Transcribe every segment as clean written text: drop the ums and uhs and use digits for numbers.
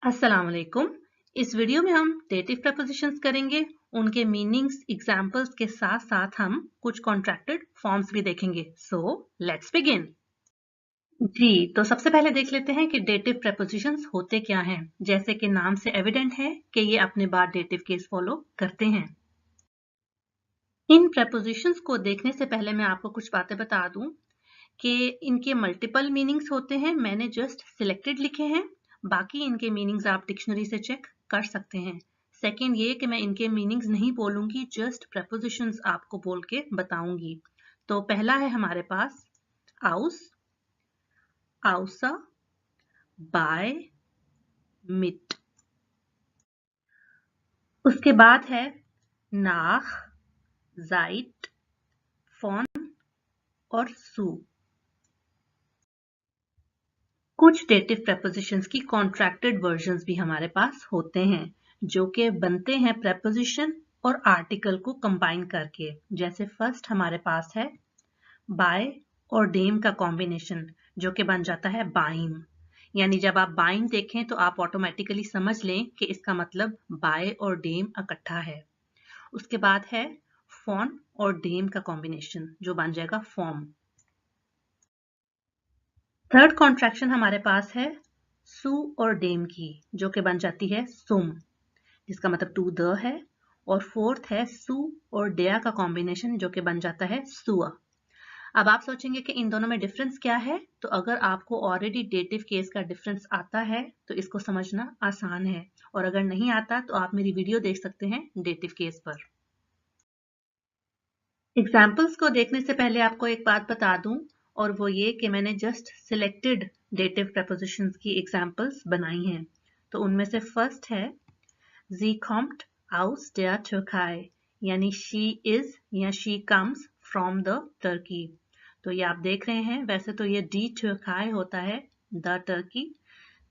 अस्सलाम वालेकुम। इस वीडियो में हम डेटिव प्रपोजिशंस करेंगे। उनके मीनिंग्स एग्जांपल्स के साथ साथ हम कुछ कॉन्ट्रैक्टेड फॉर्म्स भी देखेंगे। So let's begin. जी, तो सबसे पहले देख लेते हैं कि डेटिव प्रपोजिशंस होते क्या हैं। जैसे कि नाम से एविडेंट है कि ये अपने बाद डेटिव केस फॉलो करते हैं। इन प्रपोजिशंस को देखने से पहले मैं आपको कुछ बातें बता दूं कि इनके मल्टीपल मीनिंग्स होते हैं। मैंने जस्ट सिलेक्टेड लिखे हैं, बाकी इनके मीनिंग्स आप डिक्शनरी से चेक कर सकते हैं। सेकंड ये कि मैं इनके मीनिंग्स नहीं बोलूंगी, जस्ट प्रपोजिशंस आपको बोल के बताऊंगी। तो पहला है हमारे पास आउस, आउसा, बाय, मिट। उसके बाद है नाख, जाइट, फॉन और सू। कुछ डेटिव प्रपोजिशंस की कॉन्ट्रैक्टेड वर्जन्स भी हमारे पास होते हैं, जो कि बनते हैं प्रपोजिशन और आर्टिकल को कंबाइन करके। जैसे फर्स्ट हमारे पास है बाय और डेम का कॉम्बिनेशन, जो कि बन जाता है बाइम। यानी जब आप बाइम देखें तो आप ऑटोमेटिकली समझ लें कि इसका मतलब बाय और डेम इकट्ठा है। उसके बाद है फॉन और डेम का कॉम्बिनेशन, जो बन जाएगा फॉर्म। थर्ड कॉन्ट्रैक्शन हमारे पास है सू और डेम की, जो कि बन जाती है सुम, जिसका मतलब टू द है। और फोर्थ है सू और डेया का कॉम्बिनेशन, जो कि बन जाता है सुआ। अब आप सोचेंगे कि इन दोनों में डिफरेंस क्या है, तो अगर आपको ऑलरेडी डेटिव केस का डिफरेंस आता है तो इसको समझना आसान है, और अगर नहीं आता तो आप मेरी वीडियो देख सकते हैं डेटिव केस पर। एग्जाम्पल्स को देखने से पहले आपको एक बात बता दूं, और वो ये कि मैंने जस्ट सिलेक्टेड डेटिव प्रपोजिशंस की एग्जाम्पल्स बनाई हैं। तो उनमें से फर्स्ट है Sie kommt aus der Türkei, यानी she is या she comes from the Turkey। तो ये आप देख रहे हैं, वैसे तो ये die Türkei होता है, the Turkey,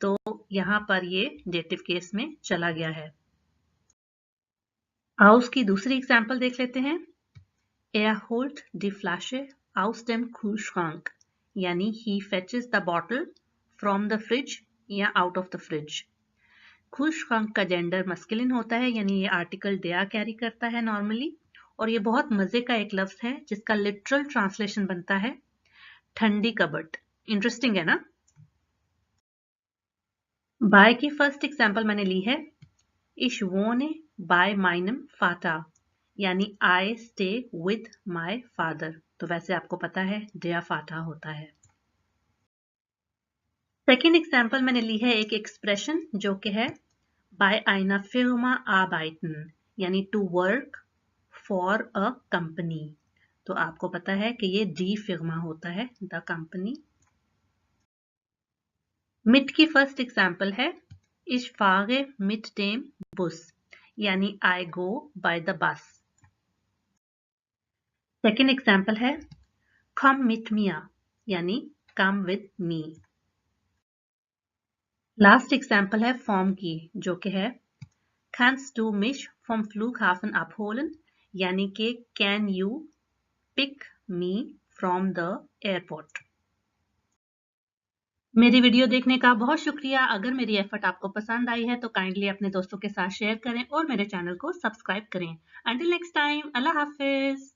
तो यहाँ पर ये डेटिव केस में चला गया है। aus की दूसरी एग्जाम्पल देख लेते हैं। Er holt die Flasche aus dem Kühlschrank, यानी he fetches the bottle from the fridge या out of the fridge। Kühlschrank का जेंडर मस्कुलिन होता है, यानी ये आर्टिकल der कैरी करता है नॉर्मली। और ये बहुत मजे का एक लफ्ज है जिसका लिटरल ट्रांसलेशन बनता है ठंडी कबट। इंटरेस्टिंग है ना। बाय की फर्स्ट एग्जाम्पल मैंने ली है Ich wohne bei meinem Vater, यानी I stay with my father। तो वैसे आपको पता है der Vater होता है। सेकेंड एग्जाम्पल मैंने ली है एक एक्सप्रेशन, जो कि है by einer Firma arbeiten, यानी to work for a company। तो आपको पता है कि ये die Firma होता है, the company। mit की फर्स्ट एग्जाम्पल है Ich fahre mit dem Bus, यानी I go by the bus। Second example है come mit mir, यानी come with me। Last example है फॉर्म की, जो कि है kannst du mich vom Flughafen abholen, यानी कि can you pick me from the airport। मेरी वीडियो देखने का बहुत शुक्रिया। अगर मेरी एफर्ट आपको पसंद आई है तो काइंडली अपने दोस्तों के साथ शेयर करें और मेरे चैनल को सब्सक्राइब करें। अंटिल नेक्स्ट टाइम, अल्लाह हाफिज।